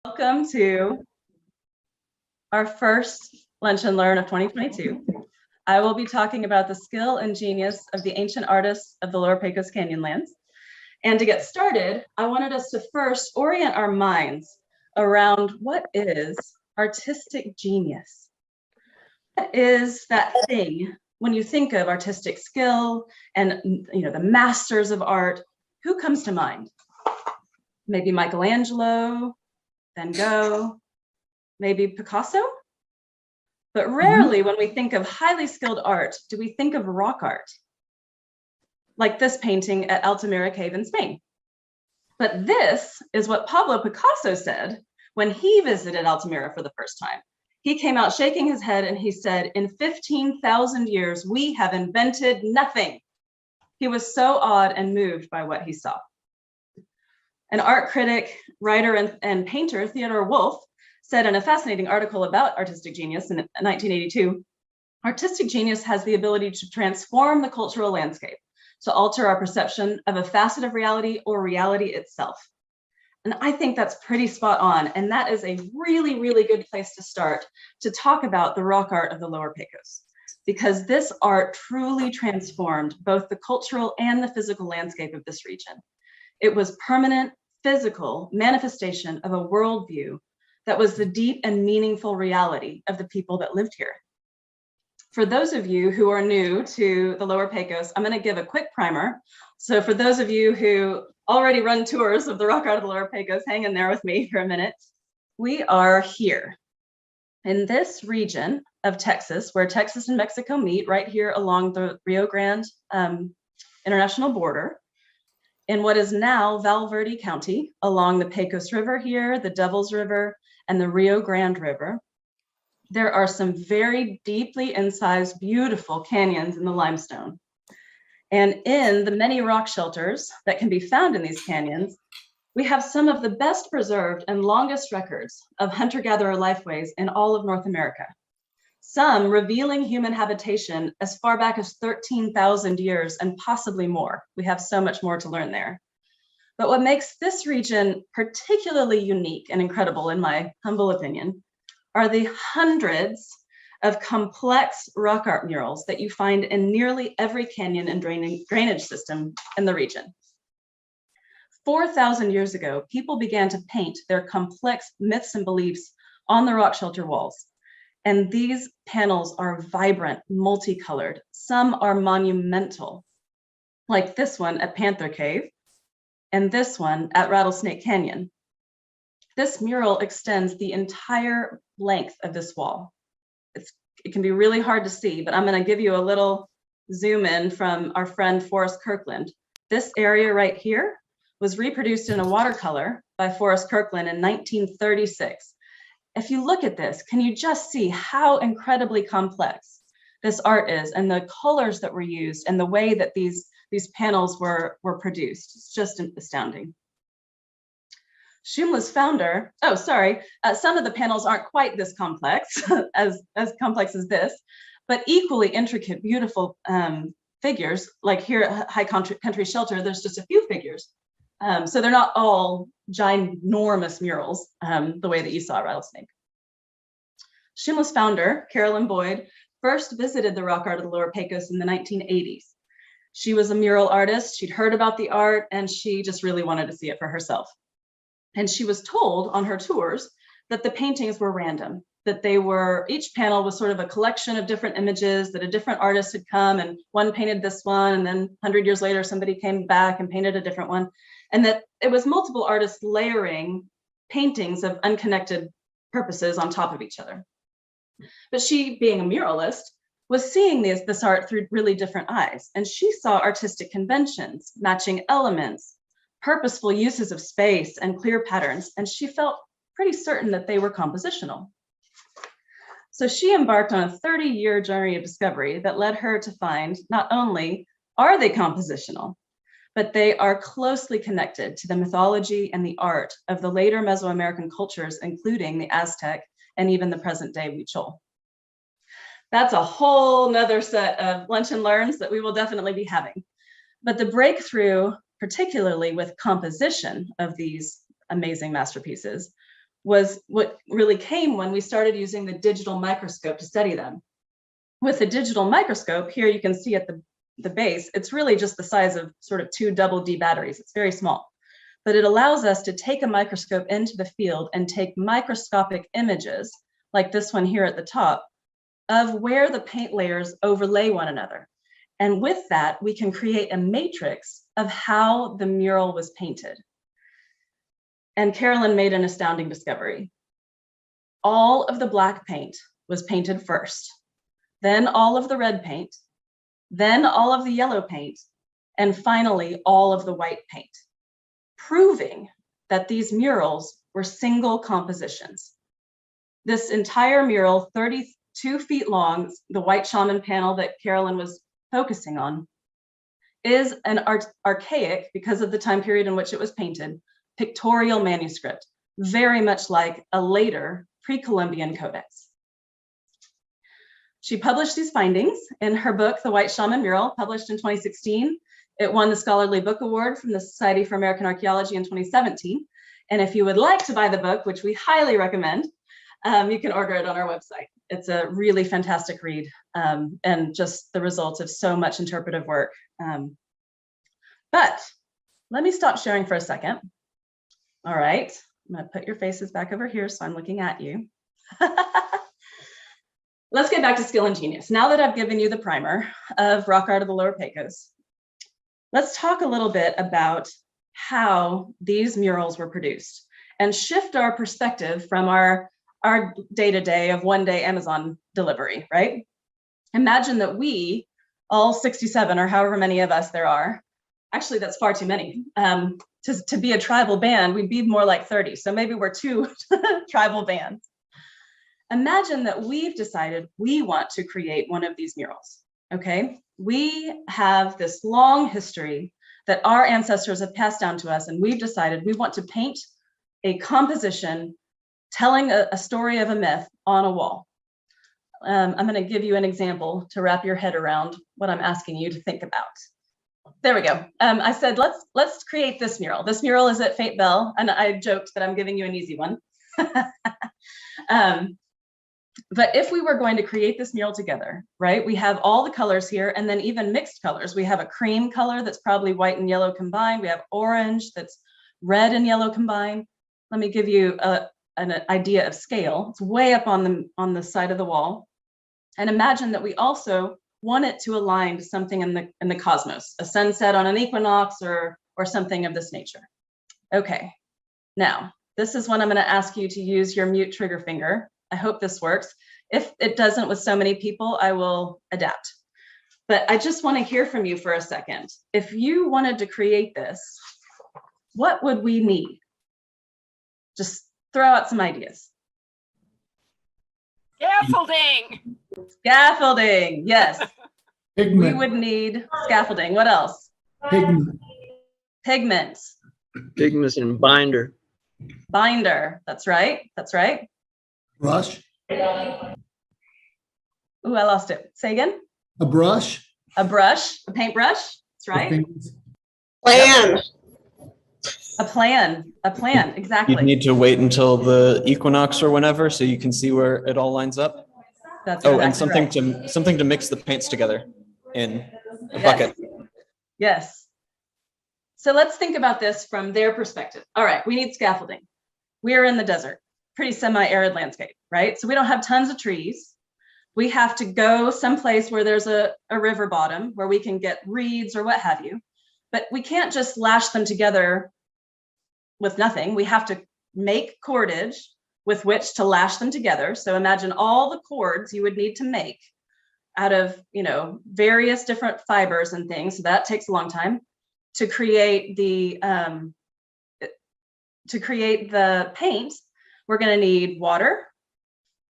Welcome to our first Lunch and Learn of 2022. I will be talking about the skill and genius of the ancient artists of the Lower Pecos Canyonlands. And to get started, I wanted us to first orient our minds around what is artistic genius. What is that thing when you think of artistic skill and the masters of art? Who comes to mind? Maybe Michelangelo, Van Gogh, maybe Picasso? But rarely when we think of highly skilled art, do we think of rock art, like this painting at Altamira Cave in Spain. But this is what Pablo Picasso said when he visited Altamira for the first time. He came out shaking his head and he said, "In 15,000 years, we have invented nothing." He was so awed and moved by what he saw. An art critic, writer, and painter, Theodore Wolff, said in a fascinating article about artistic genius in 1982, artistic genius has the ability to transform the cultural landscape, to alter our perception of a facet of reality or reality itself. And I think that's pretty spot on. And that is a really, really good place to start to talk about the rock art of the Lower Pecos, because this art truly transformed both the cultural and the physical landscape of this region. It was permanent, physical manifestation of a worldview that was the deep and meaningful reality of the people that lived here. For those of you who are new to the Lower Pecos, I'm going to give a quick primer. So for those of you who already run tours of the rock art of the Lower Pecos, hang in there with me for a minute. We are here in this region of Texas, where Texas and Mexico meet, right here along the Rio Grande international border, in what is now Val Verde County, along the Pecos River here, the Devil's River, and the Rio Grande River. There are some very deeply incised, beautiful canyons in the limestone. And in the many rock shelters that can be found in these canyons, we have some of the best preserved and longest records of hunter-gatherer lifeways in all of North America. Some revealing human habitation as far back as 13,000 years and possibly more. We have so much more to learn there. But what makes this region particularly unique and incredible, in my humble opinion, are the hundreds of complex rock art murals that you find in nearly every canyon and drainage system in the region. 4,000 years ago, people began to paint their complex myths and beliefs on the rock shelter walls. And these panels are vibrant, multicolored. Some are monumental, like this one at Panther Cave, and this one at Rattlesnake Canyon. This mural extends the entire length of this wall. It can be really hard to see, but I'm going to give you a little zoom in from our friend Forrest Kirkland. This area right here was reproduced in a watercolor by Forrest Kirkland in 1936. If you look at this, can you just see how incredibly complex this art is, and the colors that were used and the way that these panels were produced? It's just astounding. Shumla's founder, some of the panels aren't quite this complex, as complex as this, but equally intricate, beautiful figures. Like here at High Country Shelter, there's just a few figures. So they're not all ginormous murals, the way that you saw at Rattlesnake. Shumla's founder, Carolyn Boyd, first visited the rock art of the Lower Pecos in the 1980s. She was a mural artist. She'd heard about the art, and she just really wanted to see it for herself. And she was told on her tours that the paintings were random, that each panel was sort of a collection of different images, that a different artist had come and one painted this one, and then 100 years later, somebody came back and painted a different one. And that it was multiple artists layering paintings of unconnected purposes on top of each other. But she, being a muralist, was seeing this art through really different eyes. And she saw artistic conventions, matching elements, purposeful uses of space, and clear patterns. And she felt pretty certain that they were compositional. So she embarked on a 30-year journey of discovery that led her to find not only are they compositional, but they are closely connected to the mythology and the art of the later Mesoamerican cultures, including the Aztec and even the present day Huichol. That's a whole nother set of lunch and learns that we will definitely be having. But the breakthrough, particularly with composition of these amazing masterpieces, was what really came when we started using the digital microscope to study them. With the digital microscope, here you can see at the base, it's really just the size of sort of 2 double D batteries. It's very small, but it allows us to take a microscope into the field and take microscopic images, like this one here at the top, of where the paint layers overlay one another. And with that, we can create a matrix of how the mural was painted. And Carolyn made an astounding discovery. All of the black paint was painted first, then all of the red paint, then all of the yellow paint, and finally all of the white paint, proving that these murals were single compositions. This entire mural, 32 feet long, the white Shaman panel that Carolyn was focusing on, is an archaic, because of the time period in which it was painted, pictorial manuscript, very much like a later pre-Columbian codex. She published these findings in her book, The White Shaman Mural, published in 2016. It won the Scholarly Book Award from the Society for American Archaeology in 2017. And if you would like to buy the book, which we highly recommend, you can order it on our website. It's a really fantastic read, and just the results of so much interpretive work. But let me stop sharing for a second. All right, I'm gonna put your faces back over here so I'm looking at you. Let's get back to skill and genius. Now that I've given you the primer of rock art of the Lower Pecos, let's talk a little bit about how these murals were produced and shift our perspective from our day-to-day of one-day Amazon delivery, right? Imagine that we, all 67 or however many of us there are, actually that's far too many. To be a tribal band, we'd be more like 30. So maybe we're 2 tribal bands. Imagine that we've decided we want to create one of these murals, okay? We have this long history that our ancestors have passed down to us, and we've decided we want to paint a composition telling a story of a myth on a wall. I'm going to give you an example to wrap your head around what I'm asking you to think about. There we go. I said, let's create this mural. This mural is at Fate Bell, and I joked that I'm giving you an easy one. But if we were going to create this mural together, right, we have all the colors here, and then even mixed colors. We have a cream color that's probably white and yellow combined. We have orange that's red and yellow combined. Let me give you an idea of scale. It's way up on the side of the wall. And imagine that we also want it to align to something in the cosmos, a sunset on an equinox or something of this nature. Okay, now this is when I'm going to ask you to use your mute trigger finger. I hope this works. If it doesn't with so many people, I will adapt. But I just want to hear from you for a second. If you wanted to create this, what would we need? Just throw out some ideas. Scaffolding. Scaffolding, yes. Pigment. We would need scaffolding. What else? Pigment. Pigment. Pigment and binder. Binder. That's right. That's right. Brush. Ooh, I lost it. Say again. A brush. A brush. A paintbrush. That's right. Plan. A plan. A plan. Exactly. You'd need to wait until the equinox or whenever, so you can see where it all lines up. That's Oh, exactly and right. something to mix the paints together in a Yes. bucket. Yes. So let's think about this from their perspective. All right, we need scaffolding. We are in the desert, pretty semi-arid landscape, right? So we don't have tons of trees. We have to go someplace where there's a river bottom where we can get reeds or what have you. But we can't just lash them together with nothing. We have to make cordage with which to lash them together. So imagine all the cords you would need to make out of, various different fibers and things. So that takes a long time to create the paint. We're going to need water.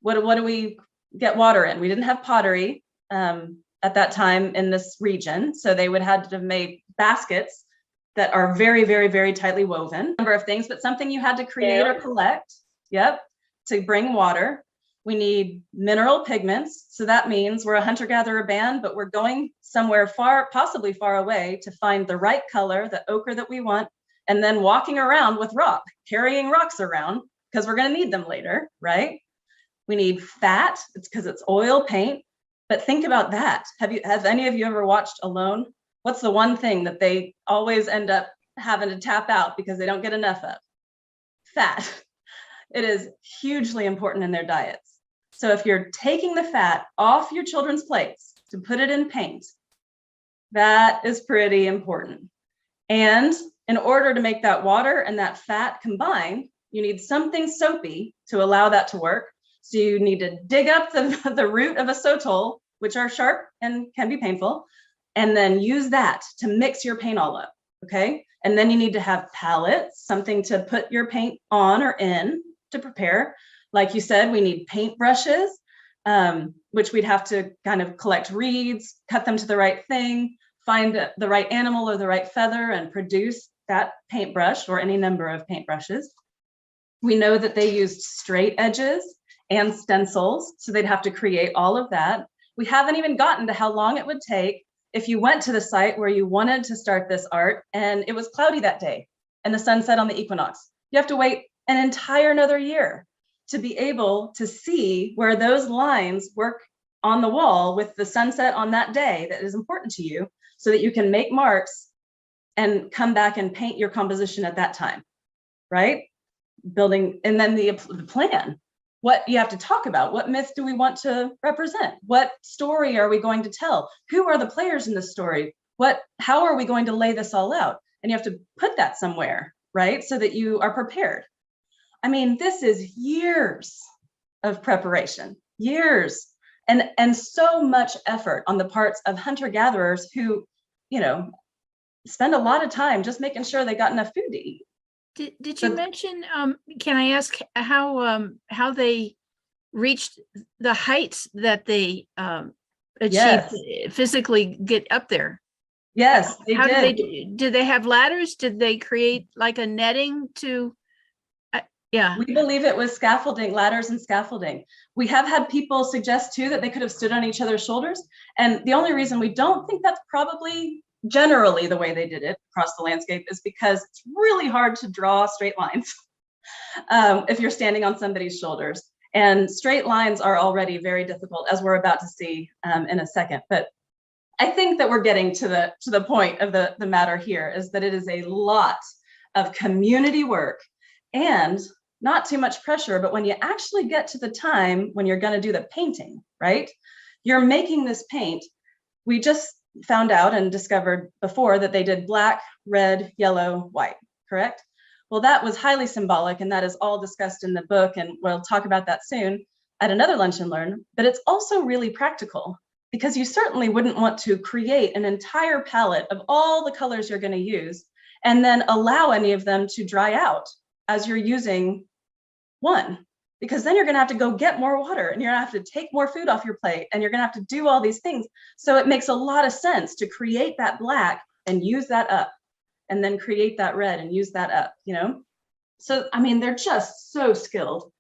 What do we get water in? We didn't have pottery at that time in this region, so they would have to make baskets that are very, very, very tightly woven. Number of things, but something you had to create or collect. Yep, to bring water. We need mineral pigments. So that means we're a hunter-gatherer band, but we're going somewhere far, possibly far away, to find the right color, the ochre that we want, and then walking around with rock, carrying rocks around because we're going to need them later, right? We need fat. It's because it's oil paint. But think about that. Have any of you ever watched Alone? What's the one thing that they always end up having to tap out because they don't get enough of? Fat. It is hugely important in their diets. So if you're taking the fat off your children's plates to put it in paint, that is pretty important. And in order to make that water and that fat combine, you need something soapy to allow that to work. So you need to dig up the root of a sotol, which are sharp and can be painful, and then use that to mix your paint all up, okay? And then you need to have palettes, something to put your paint on or in to prepare. Like you said, we need paint brushes, which we'd have to kind of collect reeds, cut them to the right thing, find the right animal or the right feather and produce that paintbrush or any number of paintbrushes. We know that they used straight edges and stencils, so they'd have to create all of that. We haven't even gotten to how long it would take if you went to the site where you wanted to start this art and it was cloudy that day and the sun set on the equinox. You have to wait an entire another year to be able to see where those lines work on the wall with the sunset on that day that is important to you, so that you can make marks and come back and paint your composition at that time, right? Building, and then the plan. What you have to talk about, what myth do we want to represent? What story are we going to tell? Who are the players in the story? How are we going to lay this all out? And you have to put that somewhere, right? So that you are prepared. I mean, this is years of preparation, years, and so much effort on the parts of hunter-gatherers who, you know, spend a lot of time just making sure they got enough food to eat. Did you mention, can I ask how they reached the heights that they achieved, Yes. physically get up there? Yes, they How did. did they have ladders? Did they create like a netting to, yeah. We believe it was scaffolding, ladders and scaffolding. We have had people suggest too that they could have stood on each other's shoulders. And the only reason we don't think that's probably generally the way they did it across the landscape is because it's really hard to draw straight lines if you're standing on somebody's shoulders. And straight lines are already very difficult, as we're about to see in a second. But I think that we're getting to the point of the matter here, is that it is a lot of community work and not too much pressure. But when you actually get to the time when you're going to do the painting, right? You're making this paint. We just found out and discovered before that they did black, red, yellow, white, correct? Well, that was highly symbolic, and that is all discussed in the book, and we'll talk about that soon at another Lunch and Learn. But it's also really practical, because you certainly wouldn't want to create an entire palette of all the colors you're going to use and then allow any of them to dry out as you're using one, because then you're going to have to go get more water and you're going to have to take more food off your plate and you're going to have to do all these things. So it makes a lot of sense to create that black and use that up, and then create that red and use that up, you know? So, I mean, they're just so skilled.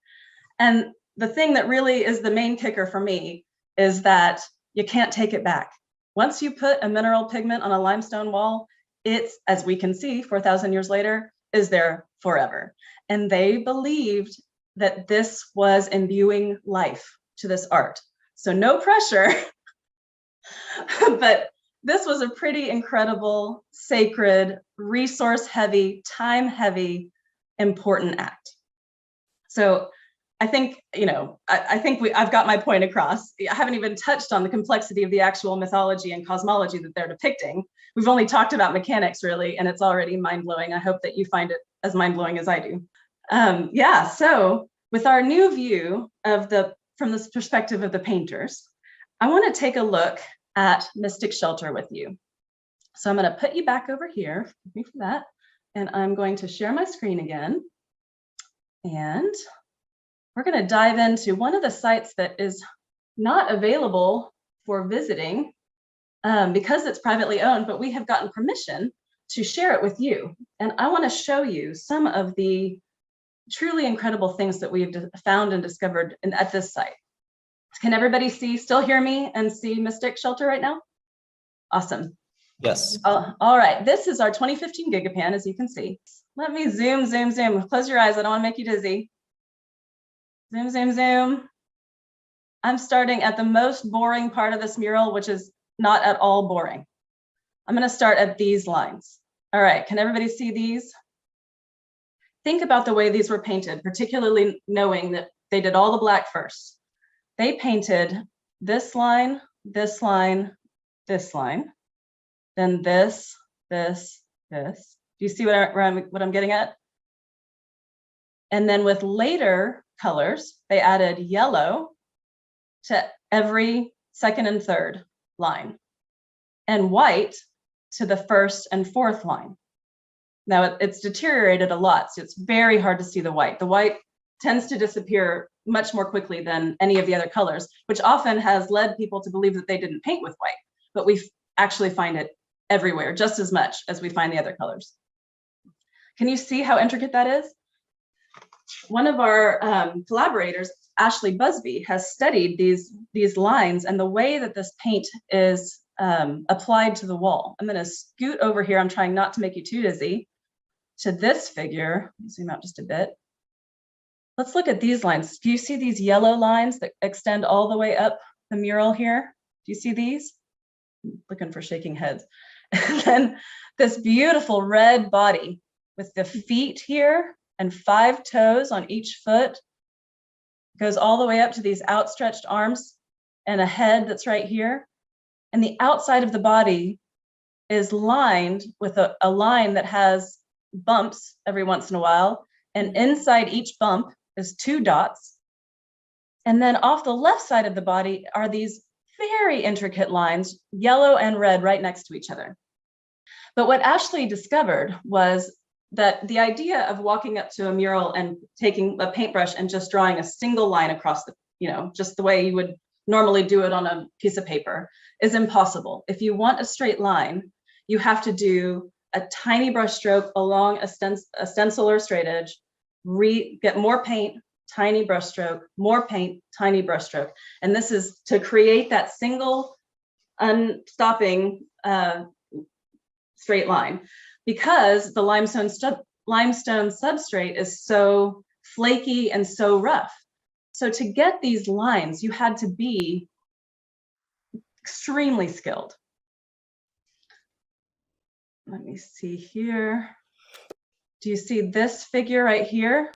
And the thing that really is the main kicker for me is that you can't take it back. Once you put a mineral pigment on a limestone wall, it's, as we can see 4,000 years later, is there forever. And they believed that this was imbuing life to this art. So no pressure, but this was a pretty incredible, sacred, resource-heavy, time-heavy, important act. So I think, you know, I think I've got my point across. I haven't even touched on the complexity of the actual mythology and cosmology that they're depicting. We've only talked about mechanics, really, and it's already mind-blowing. I hope that you find it as mind-blowing as I do. Yeah, so with our new view of from this perspective of the painters, I want to take a look at Mystic Shelter with you. So I'm going to put you back over here, thank you for that, and I'm going to share my screen again. And we're going to dive into one of the sites that is not available for visiting because it's privately owned, but we have gotten permission to share it with you. And I want to show you some of the truly incredible things that we've found and discovered at this site. Can everybody still hear me and see Mystic Shelter right now? Awesome. Yes. All right, this is our 2015 Gigapan, as you can see. Let me zoom. Close your eyes, I don't want to make you dizzy. Zoom, zoom, zoom. I'm starting at the most boring part of this mural, which is not at all boring. I'm going to start at these lines. All right, can everybody see these? Think about the way these were painted, particularly knowing that they did all the black first. They painted this line, this line, this line, then this, this. Do you see what I'm getting at? And then with later colors, they added yellow to every second and third line, and white to the first and fourth line. Now it's deteriorated a lot, so it's very hard to see the white. The white tends to disappear much more quickly than any of the other colors, which often has led people to believe that they didn't paint with white, but we actually find it everywhere, just as much as we find the other colors. Can you see how intricate that is? One of our collaborators, Ashley Busby, has studied these lines and the way that this paint is applied to the wall. I'm going to scoot over here. I'm trying not to make you too dizzy. To this figure, zoom out just a bit. Let's look at these lines. Do you see these yellow lines that extend all the way up the mural here? Do you see these? I'm looking for shaking heads. And then this beautiful red body with the feet here and 5 toes on each foot, goes all the way up to these outstretched arms and a head that's right here. And the outside of the body is lined with a line that has bumps every once in a while. And inside each bump is 2 dots. And then off the left side of the body are these very intricate lines, yellow and red, right next to each other. But what Ashley discovered was that the idea of walking up to a mural and taking a paintbrush and just drawing a single line across the, just the way you would normally do it on a piece of paper is impossible. If you want a straight line, you have to do a tiny brush stroke along a stencil or straight edge, get more paint, tiny brush stroke, more paint, tiny brush stroke. And this is to create that single unstopping straight line, because the limestone substrate is so flaky and so rough. So to get these lines, you had to be extremely skilled. Let me see here. Do you see this figure right here?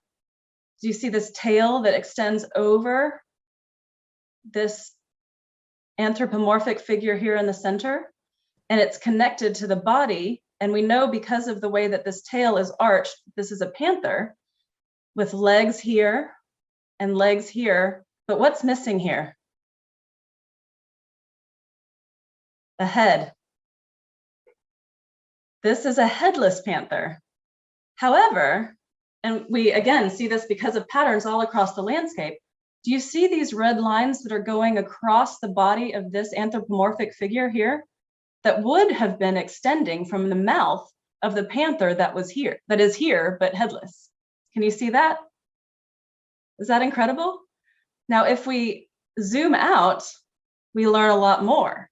Do you see this tail that extends over this anthropomorphic figure here in the center? And it's connected to the body. And we know because of the way that this tail is arched, this is a panther with legs here and legs here. But what's missing here? The head. This is a headless panther. However, and we again see this because of patterns all across the landscape, do you see these red lines that are going across the body of this anthropomorphic figure here? That would have been extending from the mouth of the panther that is here, but headless. Can you see that? Is that incredible? Now, if we zoom out, we learn a lot more.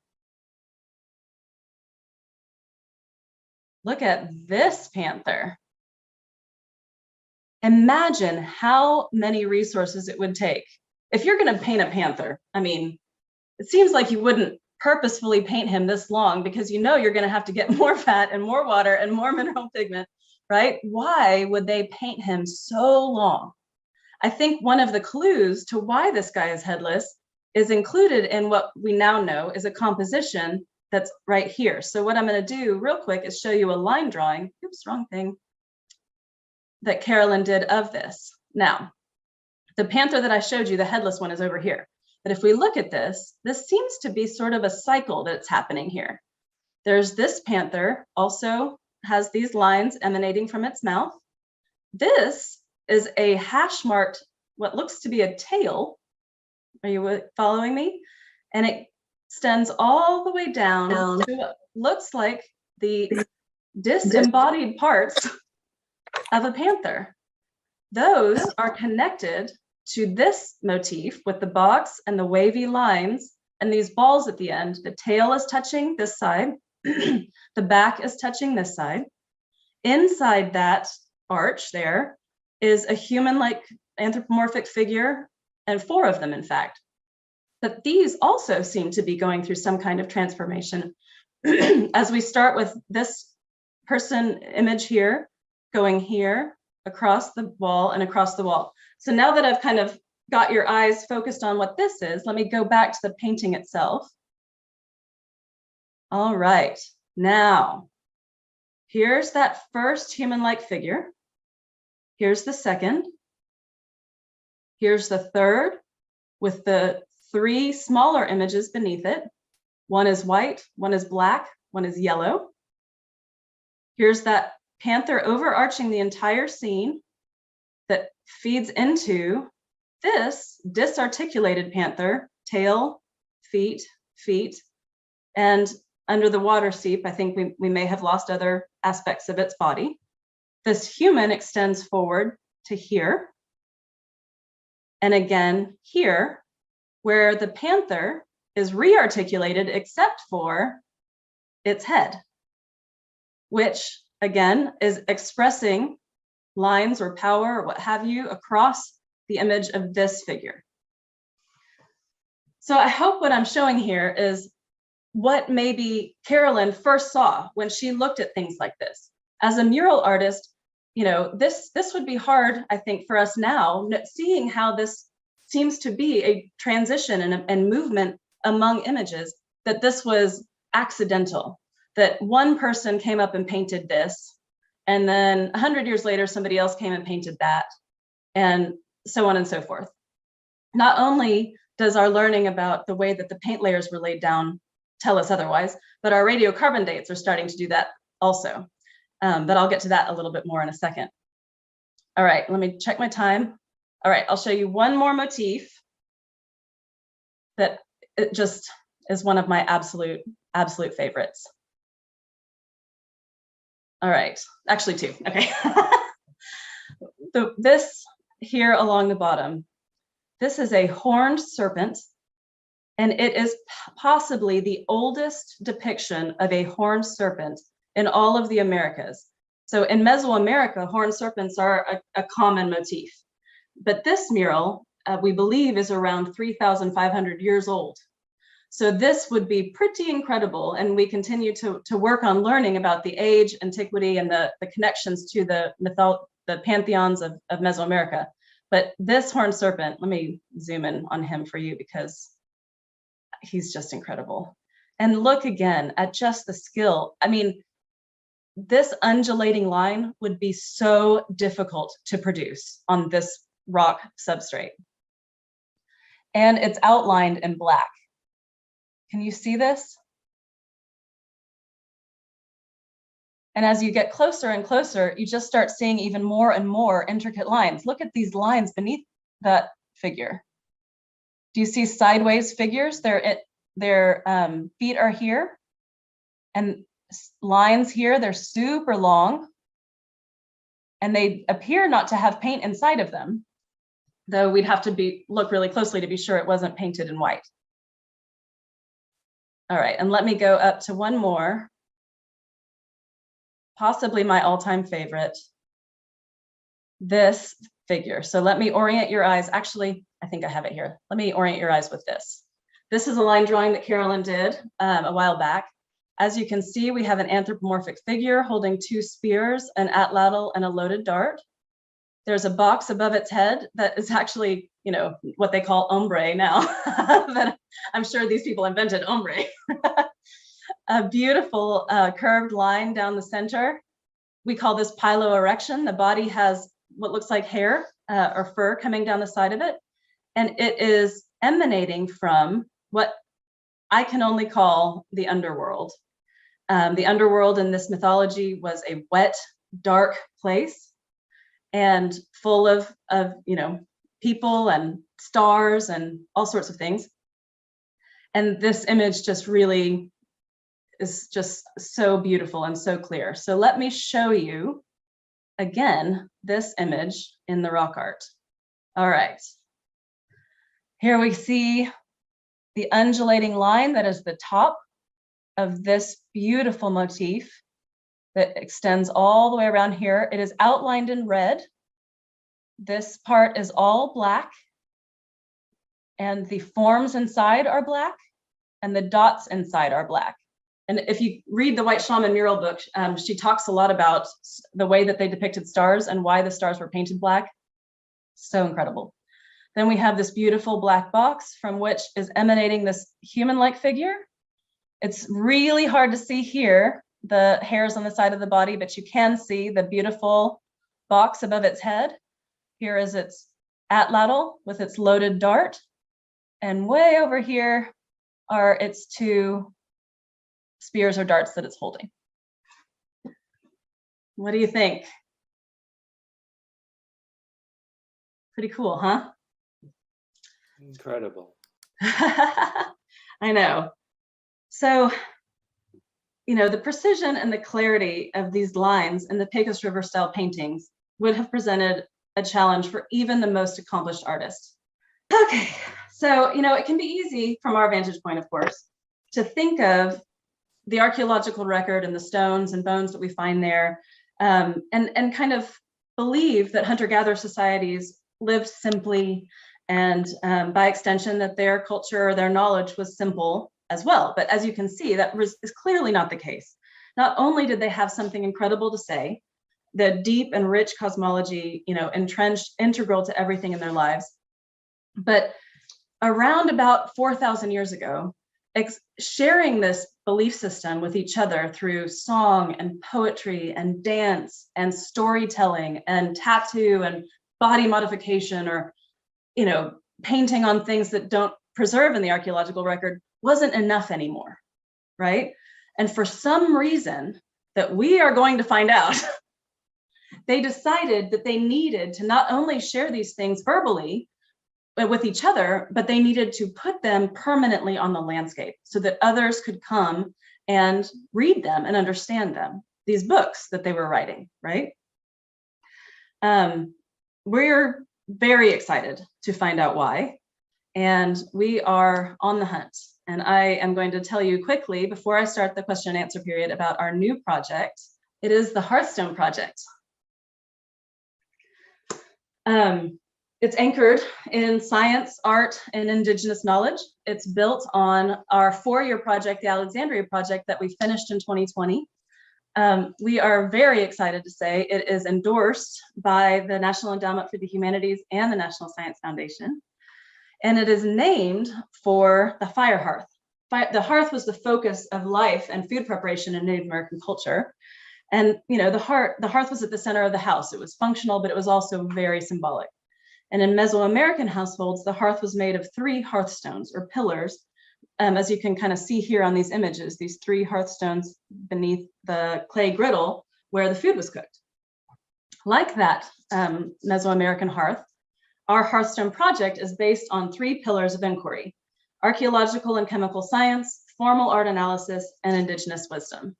Look at this panther. Imagine how many resources it would take. If you're going to paint a panther, I mean, it seems like you wouldn't purposefully paint him this long, because you're going to have to get more fat and more water and more mineral pigment, right? Why would they paint him so long? I think one of the clues to why this guy is headless is included in what we now know is a composition that's right here. So what I'm going to do real quick is show you a line drawing, oops, wrong thing, that Carolyn did of this. Now, the panther that I showed you, the headless one, is over here. But if we look at this, this seems to be sort of a cycle that's happening here. There's this panther also has these lines emanating from its mouth. This is a hash marked, what looks to be a tail. Are you following me? And it extends all the way down to what looks like the disembodied parts of a panther. Those are connected to this motif with the box and the wavy lines and these balls at the end. The tail is touching this side, the back is touching this side. Inside that arch there is a human-like anthropomorphic figure, and 4 of them, in fact. But these also seem to be going through some kind of transformation. As we start with this person image here, going here, across the wall and across the wall. So now that I've kind of got your eyes focused on what this is, let me go back to the painting itself. All right, now, here's that first human-like figure. Here's the second. Here's the third with the 3 smaller images beneath it. One is white, one is black, one is yellow. Here's that panther overarching the entire scene that feeds into this disarticulated panther, tail, feet, and under the water seep, I think we may have lost other aspects of its body. This human extends forward to here, and again here, where the panther is rearticulated except for its head, which again is expressing lines or power or what have you across the image of this figure. So I hope what I'm showing here is what maybe Carolyn first saw when she looked at things like this. As a mural artist, you know, this would be hard, I think, for us now, seeing how this seems to be a transition and movement among images, that this was accidental, that one person came up and painted this, and then 100 years later, somebody else came and painted that, and so on and so forth. Not only does our learning about the way that the paint layers were laid down tell us otherwise, but our radiocarbon dates are starting to do that also. But I'll get to that a little bit more in a second. All right, let me check my time. All right, I'll show you one more motif that it just is one of my absolute favorites. All right, actually 2, okay. This here along the bottom, this is a horned serpent, and it is possibly the oldest depiction of a horned serpent in all of the Americas. So in Mesoamerica, horned serpents are a common motif. But this mural, we believe, is around 3,500 years old. So this would be pretty incredible, and we continue to work on learning about the age, antiquity, and the connections to the pantheons of Mesoamerica. But this horned serpent, let me zoom in on him for you because he's just incredible. And look again at just the skill. I mean, this undulating line would be so difficult to produce on this rock substrate. And it's outlined in black. Can you see this? And as you get closer and closer, you just start seeing even more and more intricate lines. Look at these lines beneath that figure. Do you see sideways figures? Their feet are here, and lines here, they're super long, and they appear not to have paint inside of them, though we'd have to look really closely to be sure it wasn't painted in white. All right, and let me go up to one more, possibly my all-time favorite, this figure. So let me orient your eyes. Actually, I think I have it here. Let me orient your eyes with this. This is a line drawing that Carolyn did a while back. As you can see, we have an anthropomorphic figure holding 2 spears, an atlatl, and a loaded dart. There's a box above its head that is actually, you know, what they call ombre now. But I'm sure these people invented ombre. A beautiful curved line down the center. We call this piloerection. The body has what looks like hair or fur coming down the side of it. And it is emanating from what I can only call the underworld. The underworld in this mythology was a wet, dark place, and full of you know, people and stars and all sorts of things. And this image just really is just so beautiful and so clear. So let me show you again this image in the rock art. All right. Here we see the undulating line that is the top of this beautiful motif that extends all the way around here. It is outlined in red. This part is all black, and the forms inside are black, and the dots inside are black. And if you read the White Shaman mural book, she talks a lot about the way that they depicted stars and why the stars were painted black. So incredible. Then we have this beautiful black box from which is emanating this human-like figure. It's really hard to see here, the hairs on the side of the body, but you can see the beautiful box above its head. Here is its atlatl with its loaded dart. And way over here are its two spears or darts that it's holding. What do you think? Pretty cool, huh? Incredible. I know. So, you know, the precision and the clarity of these lines in the Pecos River style paintings would have presented a challenge for even the most accomplished artist. Okay, so, you know, it can be easy from our vantage point, of course, to think of the archaeological record and the stones and bones that we find there, and kind of believe that hunter-gatherer societies lived simply, and by extension that their culture or their knowledge was simple as well. But as you can see, that is clearly not the case. Not only did they have something incredible to say, the deep and rich cosmology, you know, entrenched, integral to everything in their lives, but around about 4,000 years ago, sharing this belief system with each other through song and poetry and dance and storytelling and tattoo and body modification, or, you know, painting on things that don't preserve in the archaeological record, wasn't enough anymore, right? And for some reason that we are going to find out, they decided that they needed to not only share these things verbally with each other, but they needed to put them permanently on the landscape so that others could come and read them and understand them, these books that they were writing, right? We're very excited to find out why, and we are on the hunt. And I am going to tell you quickly, before I start the question and answer period, about our new project. It is the Hearthstone Project. It's anchored in science, art, and indigenous knowledge. It's built on our 4-year project, the Alexandria Project, that we finished in 2020. We are very excited to say it is endorsed by the National Endowment for the Humanities and the National Science Foundation. And it is named for the fire hearth. The hearth was the focus of life and food preparation in Native American culture. And, you know, the hearth was at the center of the house. It was functional, but it was also very symbolic. And in Mesoamerican households, the hearth was made of 3 hearthstones or pillars, as you can kind of see here on these images, these 3 hearthstones beneath the clay griddle where the food was cooked. Like that Mesoamerican hearth, our Hearthstone project is based on 3 pillars of inquiry: archaeological and chemical science, formal art analysis, and indigenous wisdom.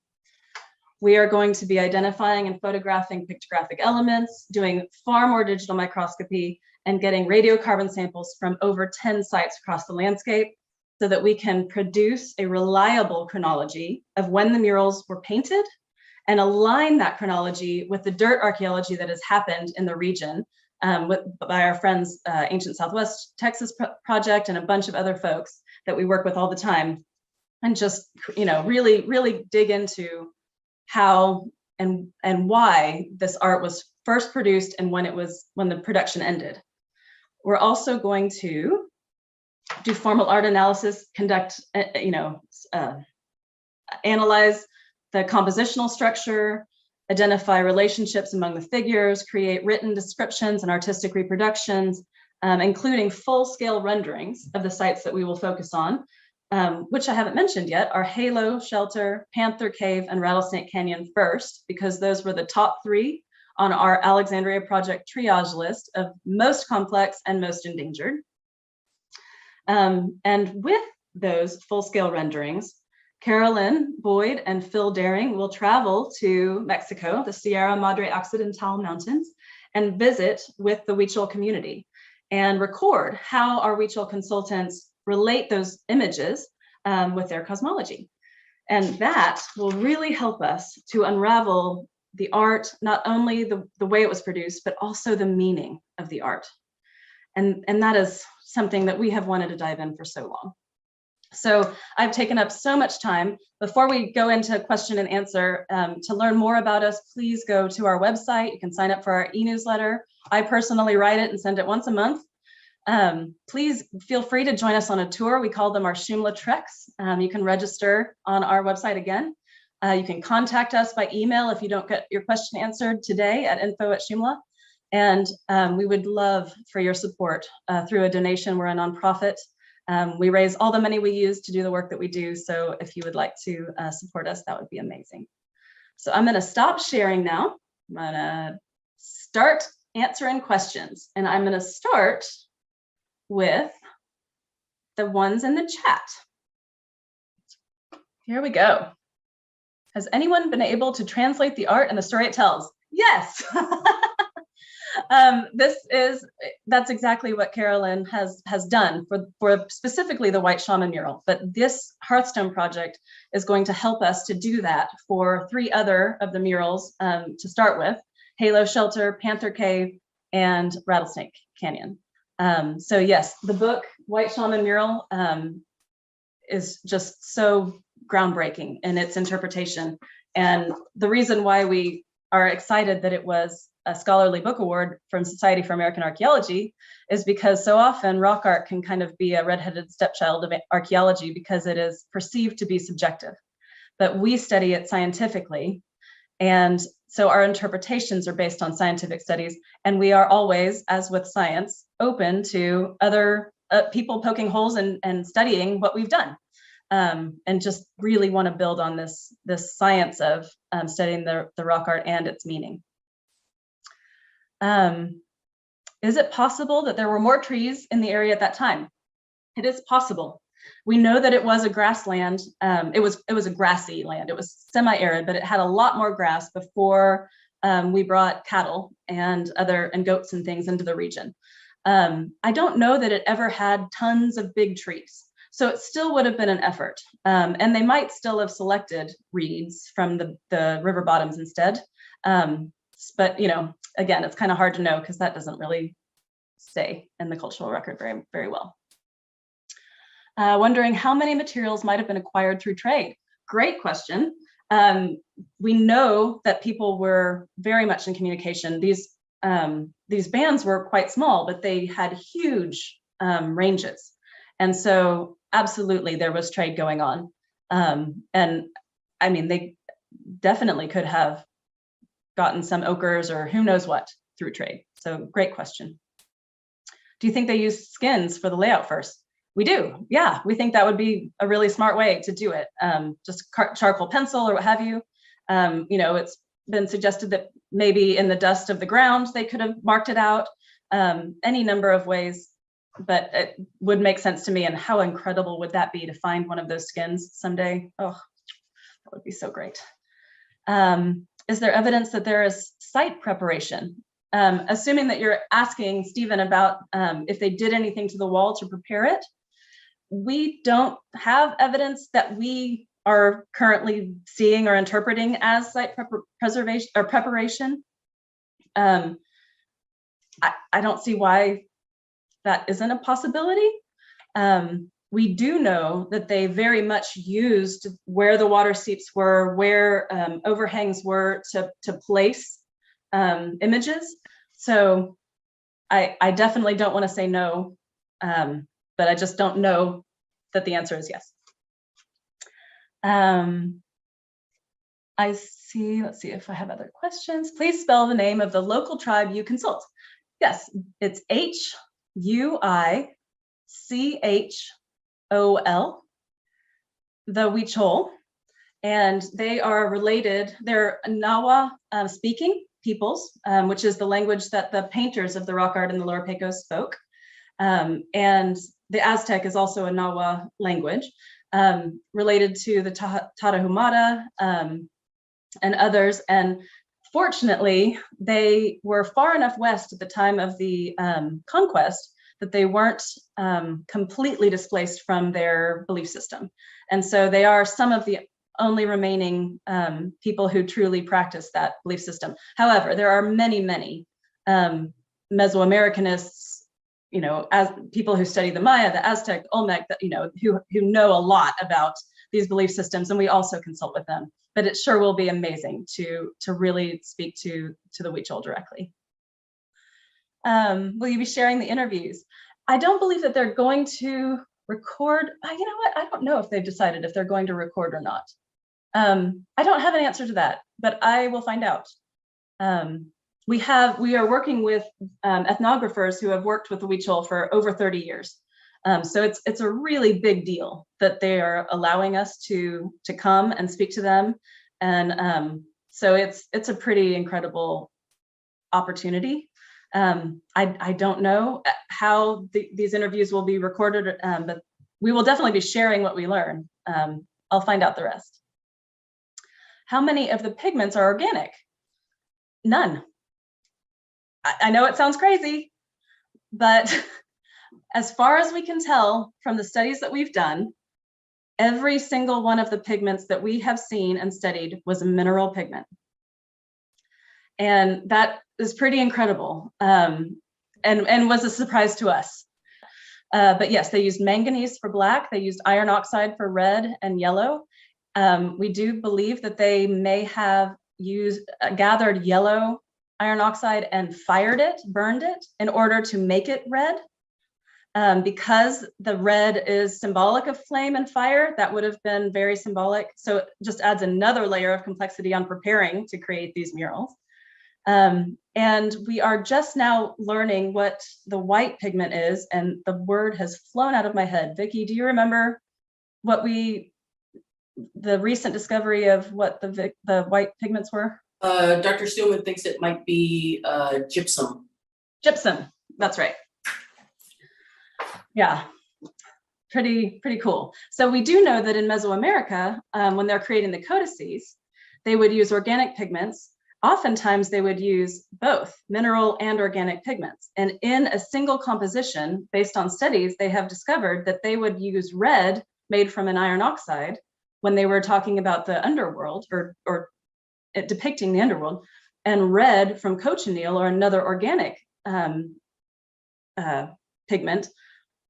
We are going to be identifying and photographing pictographic elements, doing far more digital microscopy, and getting radiocarbon samples from over 10 sites across the landscape so that we can produce a reliable chronology of when the murals were painted and align that chronology with the dirt archaeology that has happened in the region by our friends, Ancient Southwest Texas Project, and a bunch of other folks that we work with all the time, and just, you know, really, really dig into how and why this art was first produced and when the production ended. We're also going to do formal art analysis, conduct, analyze the compositional structure, identify relationships among the figures, create written descriptions and artistic reproductions, including full-scale renderings of the sites that we will focus on, which I haven't mentioned yet, are Halo, Shelter, Panther Cave, and Rattlesnake Canyon first, because those were the top 3 on our Alexandria Project triage list of most complex and most endangered. And with those full-scale renderings, Carolyn Boyd and Phil Daring will travel to Mexico, the Sierra Madre Occidental Mountains, and visit with the Huichol community and record how our Huichol consultants relate those images with their cosmology. And that will really help us to unravel the art, not only the way it was produced, but also the meaning of the art. And that is something that we have wanted to dive in for so long. So I've taken up so much time. Before we go into question and answer, to learn more about us, please go to our website. You can sign up for our e-newsletter. I personally write it and send it once a month. Please feel free to join us on a tour. We call them our Shumla treks. You can register on our website again. You can contact us by email if you don't get your question answered today at info@Shumla. And we would love for your support through a donation. We're a nonprofit. We raise all the money we use to do the work that we do. So if you would like to support us, that would be amazing. So I'm going to stop sharing now. I'm going to start answering questions. And I'm going to start with the ones in the chat. Here we go. Has anyone been able to translate the art and the story it tells? Yes. That's exactly what Carolyn has done for specifically the White Shaman mural. But this Hearthstone project is going to help us to do that for 3 other of the murals to start with: Halo Shelter, Panther Cave, and Rattlesnake Canyon. So yes, the book White Shaman Mural is just so groundbreaking in its interpretation. And the reason why we are excited that it was a scholarly book award from Society for American Archaeology is because so often rock art can kind of be a redheaded stepchild of archaeology because it is perceived to be subjective. But we study it scientifically. And so our interpretations are based on scientific studies. And we are always, as with science, open to other people poking holes and studying what we've done. And just really want to build on this science of studying the rock art and its meaning. Is it possible that there were more trees in the area at that time? It is possible. We know that it was a grassland. It was a grassy land. It was semi-arid, but it had a lot more grass before we brought cattle and goats and things into the region. I don't know that it ever had tons of big trees. So it still would have been an effort. And they might still have selected reeds from the river bottoms instead. But, again, it's kind of hard to know because that doesn't really stay in the cultural record very, very well. Wondering how many materials might have been acquired through trade. Great question. We know that people were very much in communication. These bands were quite small, but they had huge ranges. And so absolutely there was trade going on. And I mean, they definitely could have gotten some ochres or who knows what through trade. So great question. Do you think they used skins for the layout first? We do. Yeah, we think that would be a really smart way to do it. Just charcoal pencil or what have you. It's been suggested that maybe in the dust of the ground, they could have marked it out. Any number of ways, but it would make sense to me. And how incredible would that be to find one of those skins someday? Oh, that would be so great. Is there evidence that there is site preparation? Assuming that you're asking Stephen about if they did anything to the wall to prepare it, we don't have evidence that we are currently seeing or interpreting as site preservation or preparation. I don't see why that isn't a possibility. We do know that they very much used where the water seeps were, where overhangs were to place images. So I definitely don't want to say no, but I just don't know that the answer is yes. I see, let's see if I have other questions. Please spell the name of the local tribe you consult. Yes, it's Huichol, the Huichol, and they are related. They're Nawa speaking peoples, which is the language that the painters of the rock art in the Lower Pecos spoke. And the Aztec is also a Nawa language, related to the Tarahumara and others. And fortunately, they were far enough west at the time of the conquest that they weren't completely displaced from their belief system. And so they are some of the only remaining people who truly practice that belief system. However, there are many, many Mesoamericanists, as people who study the Maya, the Aztec, Olmec, that, who know a lot about these belief systems, and we also consult with them. But it sure will be amazing to really speak to the Huichol directly. Will you be sharing the interviews? I don't believe that they're going to record. You know what? I don't know if they've decided if they're going to record or not. I don't have an answer to that, but I will find out. We are working with ethnographers who have worked with the Huichol for over 30 years. So it's a really big deal that they are allowing us to come and speak to them. And so it's a pretty incredible opportunity. I don't know how these interviews will be recorded, but we will definitely be sharing what we learn. I'll find out the rest. How many of the pigments are organic? None. I know it sounds crazy, but as far as we can tell from the studies that we've done, every single one of the pigments that we have seen and studied was a mineral pigment. And that is pretty incredible, and was a surprise to us. But yes, they used manganese for black, they used iron oxide for red and yellow. We do believe that they may have gathered yellow iron oxide and burned it in order to make it red. Because the red is symbolic of flame and fire, that would have been very symbolic. So it just adds another layer of complexity on preparing to create these murals. And we are just now learning what the white pigment is, and the word has flown out of my head. Vicki, do you remember the recent discovery of what the white pigments were? Dr. Steelman thinks it might be gypsum. Gypsum, that's right. Yeah, pretty cool. So we do know that in Mesoamerica, when they're creating the codices, they would use organic pigments. Oftentimes they would use both mineral and organic pigments. And in a single composition, based on studies, they have discovered that they would use red made from an iron oxide when they were talking about the underworld or depicting the underworld, and red from cochineal or another organic pigment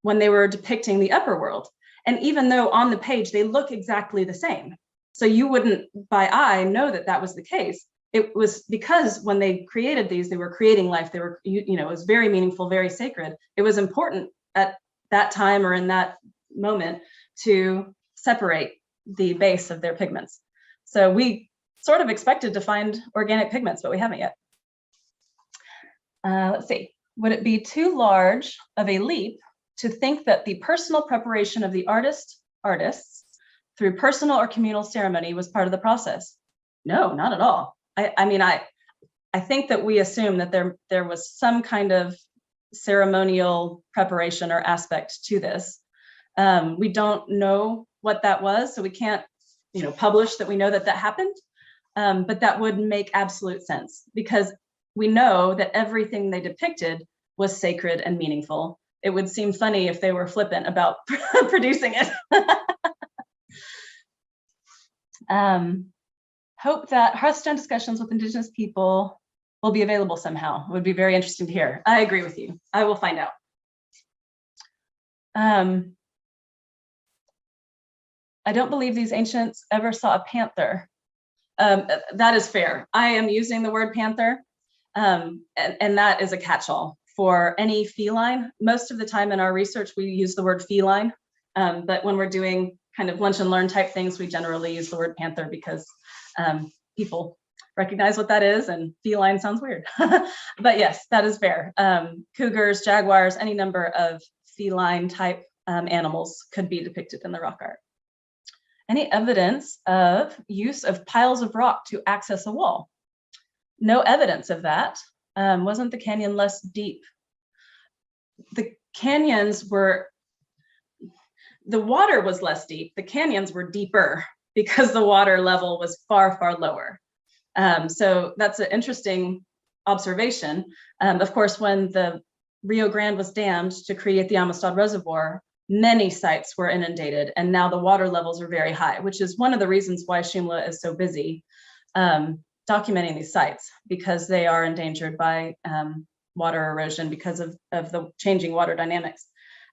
when they were depicting the upper world. And even though on the page they look exactly the same, so you wouldn't by eye know that that was the case, it was because when they created these, they were creating life. They were, it was very meaningful, very sacred. It was important at that time or in that moment to separate the base of their pigments. So we sort of expected to find organic pigments, but we haven't yet. Let's see. Would it be too large of a leap to think that the personal preparation of the artists through personal or communal ceremony was part of the process? No, not at all. I think that we assume that there was some kind of ceremonial preparation or aspect to this. We don't know what that was, so we can't, publish that we know that happened. But that would make absolute sense because we know that everything they depicted was sacred and meaningful. It would seem funny if they were flippant about producing it. Hope that Hearthstone discussions with Indigenous people will be available somehow. It would be very interesting to hear. I agree with you. I will find out. I don't believe these ancients ever saw a panther. That is fair. I am using the word panther, and that is a catch-all for any feline. Most of the time in our research, we use the word feline, but when we're doing kind of lunch and learn type things, we generally use the word panther because people recognize what that is, and feline sounds weird. But yes, that is fair. Cougars, jaguars, any number of feline type animals could be depicted in the rock art. Any evidence of use of piles of rock to access a wall? No evidence of that. Wasn't the canyon less deep? The water was less deep. The canyons were deeper because the water level was far, far lower. So that's an interesting observation. Of course, when the Rio Grande was dammed to create the Amistad Reservoir, many sites were inundated, and now the water levels are very high, which is one of the reasons why Shumla is so busy documenting these sites, because they are endangered by water erosion because of the changing water dynamics.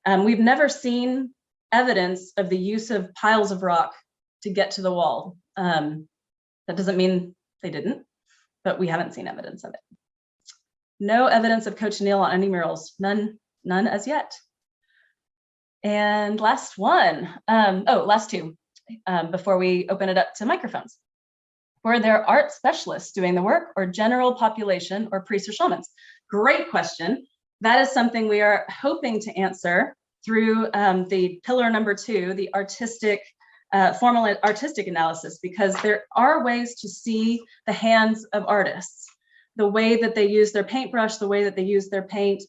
We've never seen evidence of the use of piles of rock to get to the wall. That doesn't mean they didn't, but we haven't seen evidence of it. No evidence of cochineal on any murals, none as yet. And last two, before we open it up to microphones. Were there art specialists doing the work, or general population, or priests or shamans? Great question. That is something we are hoping to answer through the pillar number 2, the formal artistic analysis, because there are ways to see the hands of artists, the way that they use their paintbrush, the way that they use their paint.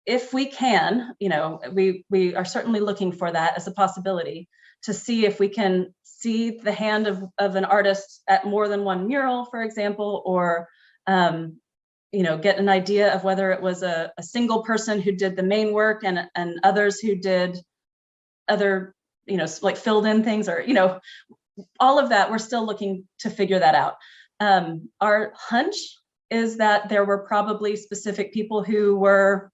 If we can, we are certainly looking for that as a possibility, to see if we can see the hand of an artist at more than one mural, for example, or get an idea of whether it was a single person who did the main work and others who did other, like filled in things, or, all of that. We're still looking to figure that out. Our hunch is that there were probably specific people who were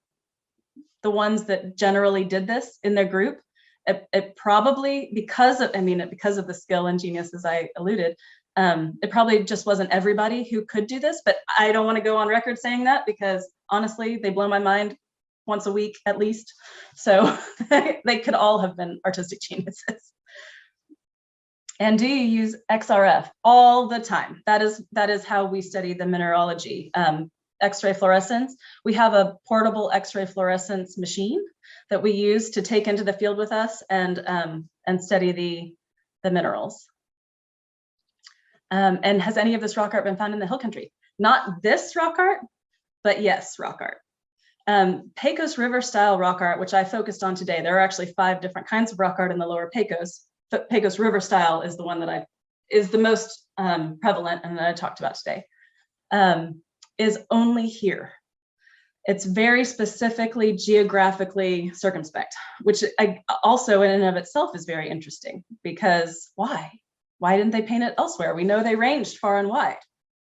the ones that generally did this in their group. It probably, because of the skill and genius, as I alluded, it probably just wasn't everybody who could do this, but I don't want to go on record saying that, because honestly, they blow my mind once a week at least. So they could all have been artistic geniuses. And do you use XRF? All the time. That is how we study the mineralogy. X-ray fluorescence. We have a portable X-ray fluorescence machine that we use to take into the field with us and study the minerals. And has any of this rock art been found in the hill country? Not this rock art, but yes, rock art. Pecos River style rock art, which I focused on today. There are actually 5 different kinds of rock art in the lower Pecos, but Pecos River style is the one that is the most prevalent and that I talked about today. Is only here. It's very specifically geographically circumspect, which also in and of itself is very interesting, because why? Why didn't they paint it elsewhere? We know they ranged far and wide.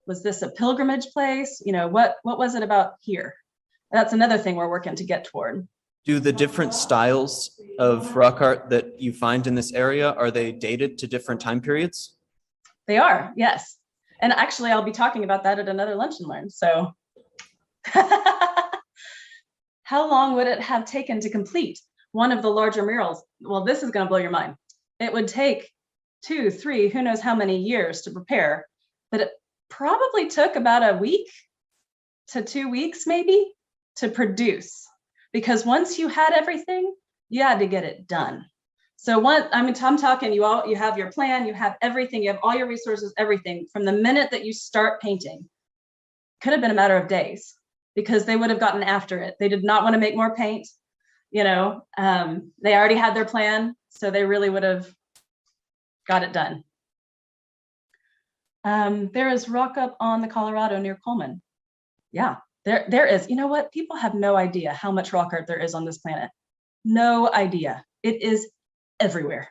Was this a pilgrimage place? What was it about here? That's another thing we're working to get toward. Do the different styles of rock art that you find in this area, are they dated to different time periods? They are, yes. And actually, I'll be talking about that at another Lunch and Learn. So how long would it have taken to complete one of the larger murals? Well, this is going to blow your mind. It would take 2, 3, who knows how many years to prepare, but it probably took about a week to 2 weeks maybe to produce, because once you had everything, you had to get it done. So I'm talking, you have your plan, you have everything, you have all your resources, everything. From the minute that you start painting, could have been a matter of days, because they would have gotten after it. They did not want to make more paint. They already had their plan, so they really would have got it done. There is rock up on the Colorado near Coleman. Yeah, there is. You know what? People have no idea how much rock art there is on this planet. No idea. It is everywhere.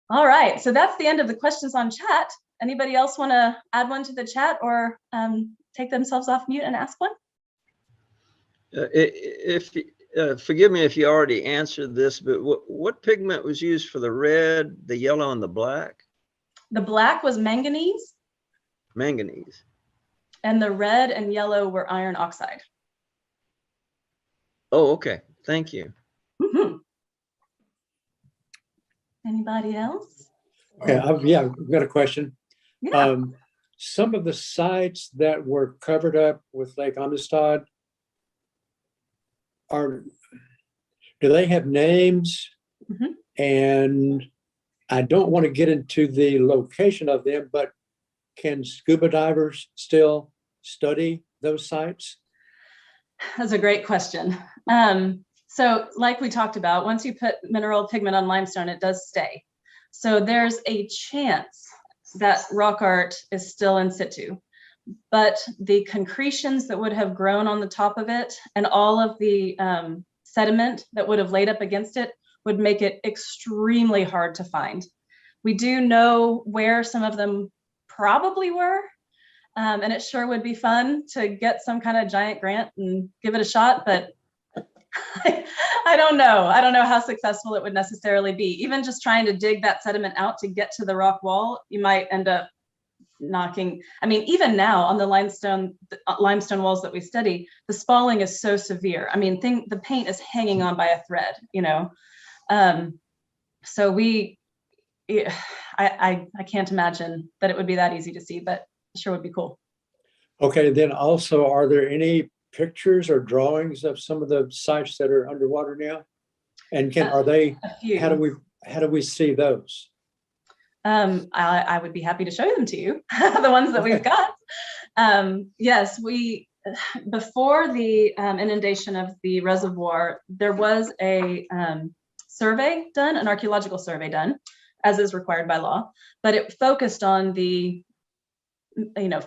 All right, so that's the end of the questions on chat. Anybody else want to add one to the chat, or take themselves off mute and ask one? Forgive me if you already answered this, but what pigment was used for the red, the yellow, and the black? The black was manganese. Manganese. And the red and yellow were iron oxide. Oh, okay. Thank you. Mm-hmm. Anybody else? Okay, I've got a question. Yeah. Some of the sites that were covered up with Lake Amistad, do they have names? Mm-hmm. And I don't want to get into the location of them, but can scuba divers still study those sites? That's a great question. So like we talked about, once you put mineral pigment on limestone, it does stay. So there's a chance that rock art is still in situ. but the concretions that would have grown on the top of it and all of the sediment that would have laid up against it would make it extremely hard to find. We do know where some of them probably were, and it sure would be fun to get some kind of giant grant and give it a shot, but I don't know. I don't know how successful it would necessarily be. Even just trying to dig that sediment out to get to the rock wall, you might end up knocking. I mean, even now on the limestone walls that we study, the spalling is so severe. I mean, the paint is hanging on by a thread, you know. So I can't imagine that it would be that easy to see, but it sure would be cool. Okay, then also, are there any pictures or drawings of some of the sites that are underwater now? And are they, A few. how do we see those? I would be happy to show them to you, the ones that we've got. Yes, before the inundation of the reservoir, there was a survey done, an archaeological survey done, as is required by law, but it focused on the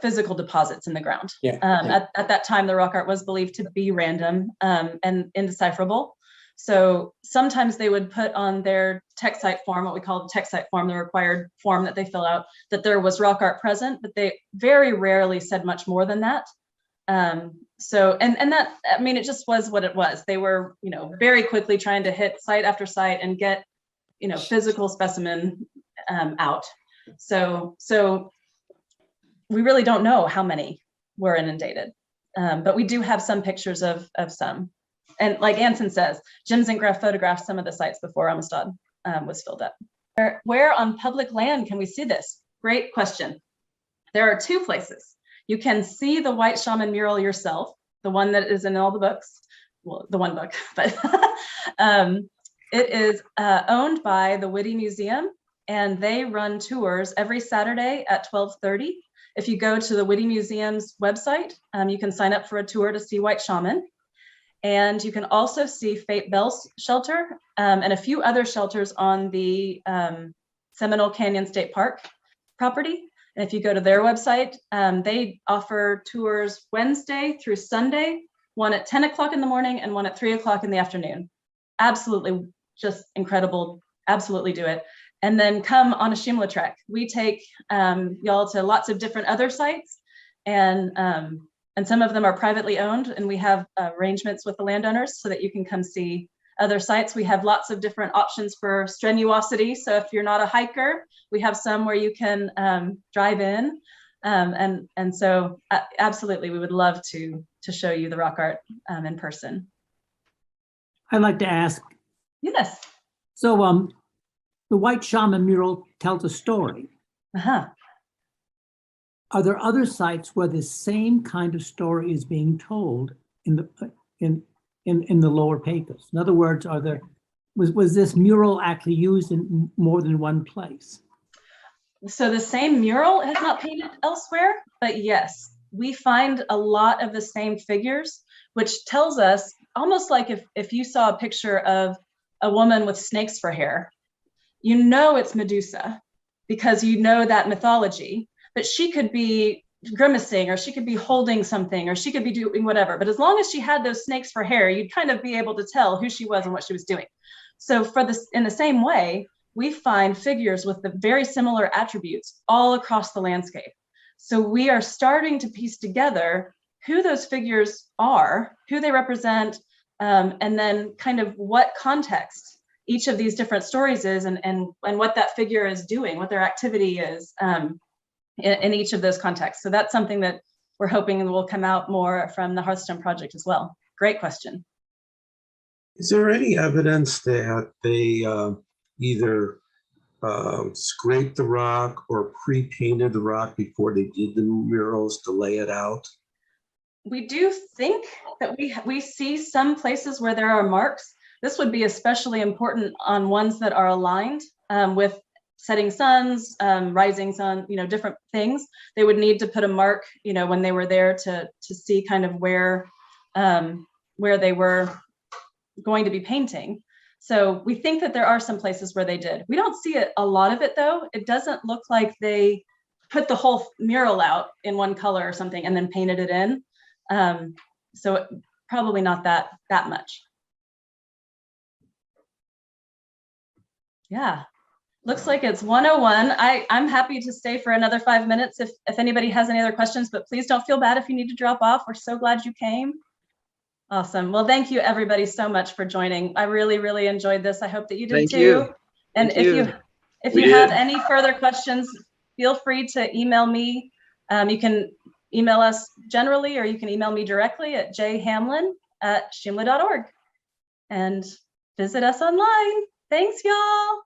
physical deposits in the ground. At that time, the rock art was believed to be random and indecipherable. So sometimes they would put on their text site form, what we call the text site form, the required form that they fill out, that there was rock art present, but they very rarely said much more than that. So, and that, I mean, it just was what it was. They were, very quickly trying to hit site after site and get, physical specimen out. So we really don't know how many were inundated, but we do have some pictures of some. And like Anson says, Jim Zinkgraf photographed some of the sites before Amistad was filled up. Where on public land can we see this? Great question. There are two places. You can see the White Shaman mural yourself, the one that is in all the books. Well, the one book, but it is owned by the Whitty Museum, and they run tours every Saturday at 12:30. If you go to the Whitty Museum's website, you can sign up for a tour to see White Shaman. And you can also see Fate Bell's shelter and a few other shelters on the Seminole Canyon State Park property. And if you go to their website, they offer tours Wednesday through Sunday, one at 10 o'clock in the morning and one at 3 o'clock in the afternoon. Absolutely, just incredible. Absolutely do it. And then come on a Shumla trek. We take y'all to lots of different other sites, and some of them are privately owned, and we have arrangements with the landowners so that you can come see other sites. We have lots of different options for strenuosity. So if you're not a hiker, we have some where you can drive in. And so absolutely, we would love to show you the rock art in person. I'd like to ask. Yes. So the White Shaman mural tells a story. Uh-huh. Are there other sites where the same kind of story is being told in the lower Pecos? In other words, was this mural actually used in more than one place? So the same mural has not painted elsewhere, but yes, we find a lot of the same figures, which tells us almost like if you saw a picture of a woman with snakes for hair, it's Medusa because that mythology. But she could be grimacing, or she could be holding something, or she could be doing whatever. But as long as she had those snakes for hair, you'd kind of be able to tell who she was and what she was doing. So in the same way, we find figures with the very similar attributes all across the landscape. So we are starting to piece together who those figures are, who they represent, and then kind of what context each of these different stories is, and what that figure is doing, what their activity is. In each of those contexts. So that's something that we're hoping will come out more from the Hearthstone Project as well. Great question. Is there any evidence that they either scraped the rock or pre-painted the rock before they did the murals to lay it out? We do think that we see some places where there are marks. This would be especially important on ones that are aligned with setting suns, rising sun, different things. They would need to put a mark, when they were there to see kind of where they were going to be painting. So we think that there are some places where they did. We don't see a lot of it though. It doesn't look like they put the whole mural out in one color or something and then painted it in. So probably not that much. Yeah, looks like it's 1:01. I'm happy to stay for another 5 minutes if anybody has any other questions, but please don't feel bad if you need to drop off. We're so glad you came. Awesome. Well, thank you everybody so much for joining. I really, really enjoyed this. I hope that you did Thank too. you. And Thank you. if We you have did. any further questions, feel free to email me. You can email us generally, or you can email me directly at jhamlin@shumla.org and visit us online. Thanks, y'all.